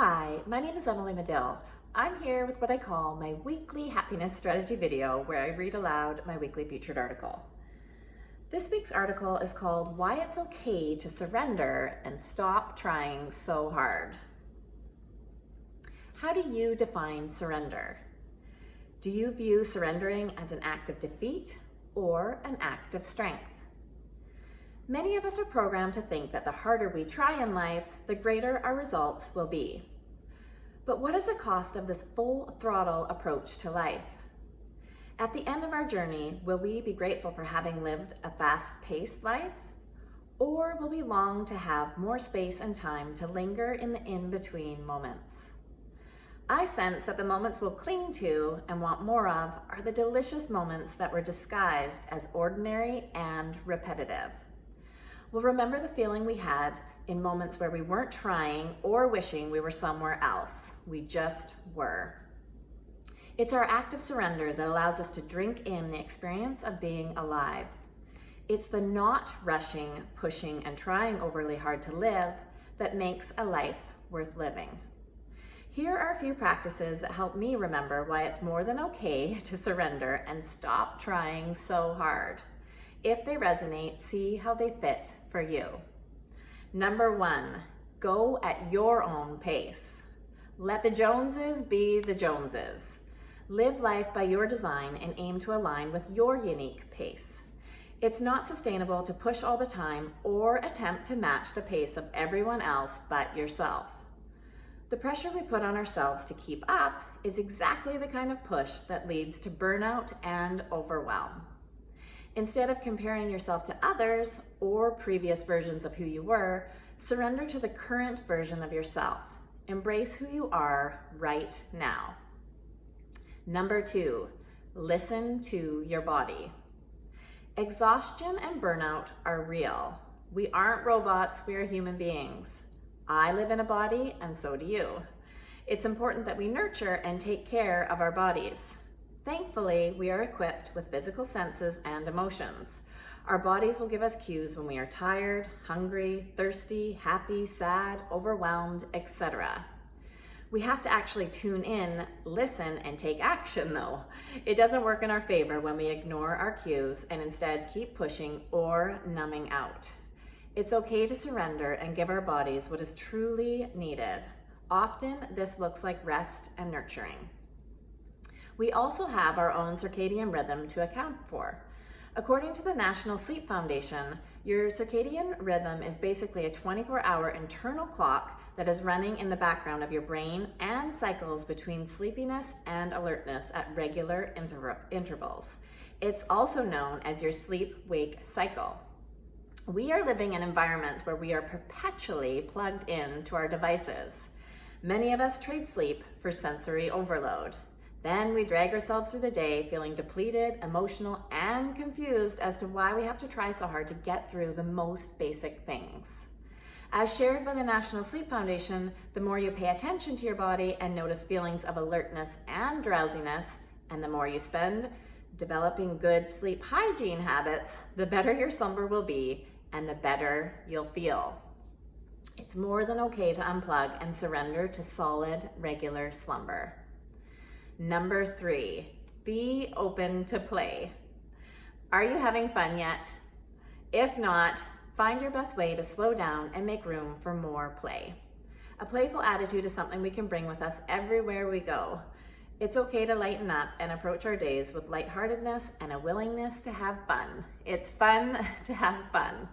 Hi, my name is Madill. I'm here with what I call my weekly happiness strategy video where I read aloud my weekly featured article. This week's article is called Why It's Okay to Surrender and Stop Trying So Hard. How do you define surrender? Do you view surrendering as an act of defeat or an act of strength? Many of us are programmed to think that the harder we try in life, the greater our results will be. But what is the cost of this full throttle approach to life? At the end of our journey, will we be grateful for having lived a fast-paced life? Or will we long to have more space and time to linger in the in-between moments? I sense that the moments we'll cling to and want more of are the delicious moments that were disguised as ordinary and repetitive. We'll remember the feeling we had in moments where we weren't trying or wishing we were somewhere else. We just were. It's our act of surrender that allows us to drink in the experience of being alive. It's the not rushing, pushing, and trying overly hard to live that makes a life worth living. Here are a few practices that help me remember why it's more than okay to surrender and stop trying so hard. If they resonate, see how they fit for you. Number 1, go at your own pace. Let the Joneses be the Joneses. Live life by your design and aim to align with your unique pace. It's not sustainable to push all the time or attempt to match the pace of everyone else but yourself. The pressure we put on ourselves to keep up is exactly the kind of push that leads to burnout and overwhelm. Instead of comparing yourself to others or previous versions of who you were, surrender to the current version of yourself. Embrace who you are right now. Number 2, listen to your body. Exhaustion and burnout are real. We aren't robots, we are human beings. I live in a body, and so do you. It's important that we nurture and take care of our bodies. Thankfully, we are equipped with physical senses and emotions. Our bodies will give us cues when we are tired, hungry, thirsty, happy, sad, overwhelmed, etc. We have to actually tune in, listen, and take action though. It doesn't work in our favor when we ignore our cues and instead keep pushing or numbing out. It's okay to surrender and give our bodies what is truly needed. Often, this looks like rest and nurturing. We also have our own circadian rhythm to account for. According to the National Sleep Foundation, your circadian rhythm is basically a 24-hour internal clock that is running in the background of your brain and cycles between sleepiness and alertness at regular intervals. It's also known as your sleep-wake cycle. We are living in environments where we are perpetually plugged in to our devices. Many of us trade sleep for sensory overload. Then we drag ourselves through the day feeling depleted, emotional, and confused as to why we have to try so hard to get through the most basic things. As shared by the National Sleep Foundation, the more you pay attention to your body and notice feelings of alertness and drowsiness, and the more you spend developing good sleep hygiene habits, the better your slumber will be and the better you'll feel. It's more than okay to unplug and surrender to solid, regular slumber. Number 3, be open to play. Are you having fun yet? If not, find your best way to slow down and make room for more play. A playful attitude is something we can bring with us everywhere we go. It's okay to lighten up and approach our days with lightheartedness and a willingness to have fun. It's fun to have fun.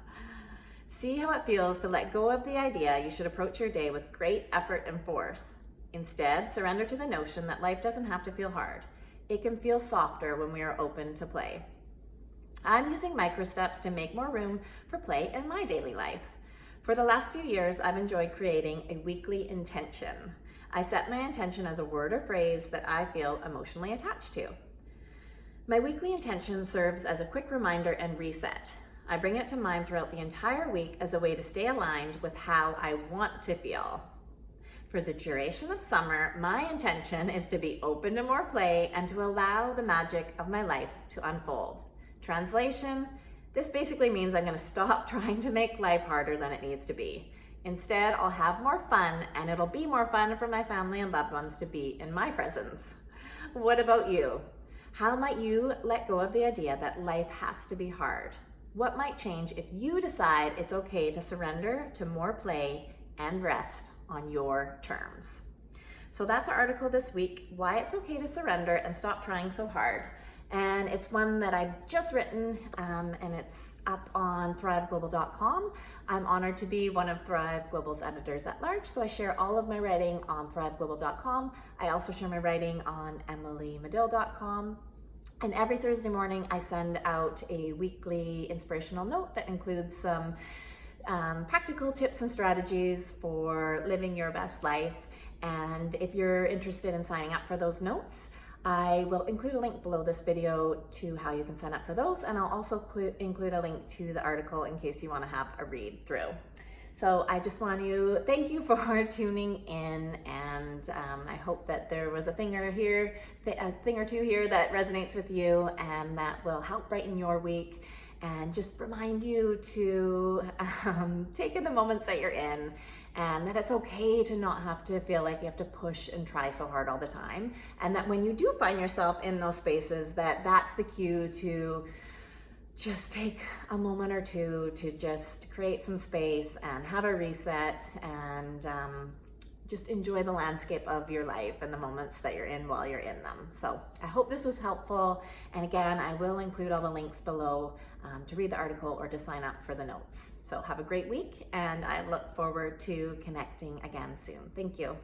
See how it feels to let go of the idea you should approach your day with great effort and force. Instead, surrender to the notion that life doesn't have to feel hard. It can feel softer when we are open to play. I'm using micro steps to make more room for play in my daily life. For the last few years, I've enjoyed creating a weekly intention. I set my intention as a word or phrase that I feel emotionally attached to. My weekly intention serves as a quick reminder and reset. I bring it to mind throughout the entire week as a way to stay aligned with how I want to feel. For the duration of summer, my intention is to be open to more play and to allow the magic of my life to unfold. Translation, this basically means I'm going to stop trying to make life harder than it needs to be. Instead, I'll have more fun, and it'll be more fun for my family and loved ones to be in my presence. What about you? How might you let go of the idea that life has to be hard? What might change if you decide it's okay to surrender to more play and rest on your terms? So that's our article this week, Why It's Okay to Surrender and Stop Trying So Hard. And it's one that I've just written, and it's up on thriveglobal.com. I'm honored to be one of Thrive Global's editors at large, so I share all of my writing on thriveglobal.com. I also share my writing on emilymadill.com. And every Thursday morning, I send out a weekly inspirational note that includes some practical tips and strategies for living your best life. And if you're interested in signing up for those notes, I will include a link below this video to how you can sign up for those, and I'll also include a link to the article in case you want to have a read through. So I just want to thank you for tuning in, and I hope that there was a thing or two here that resonates with you and that will help brighten your week and just remind you to take in the moments that you're in, and that it's okay to not have to feel like you have to push and try so hard all the time, and that when you do find yourself in those spaces, that's the cue to just take a moment or two to just create some space and have a reset and just enjoy the landscape of your life and the moments that you're in while you're in them. So I hope this was helpful. And again, I will include all the links below to read the article or to sign up for the notes. So have a great week, and I look forward to connecting again soon. Thank you.